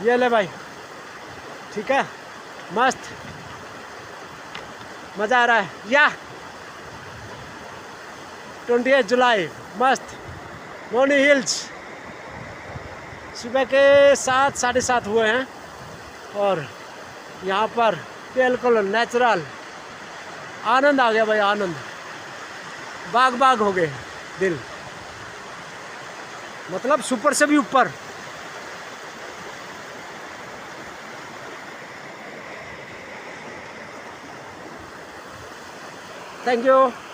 ये ले भाई, ठीक है, मस्त मज़ा आ रहा है। या 28 जुलाई मस्त मोनी हिल्स। सुबह के 7 साढ़े 7 हुए हैं और यहाँ पर बिल्कुल नेचुरल आनंद आ गया भाई, आनंद बाग बाग हो गए दिल, मतलब सुपर से भी ऊपर। Thank you.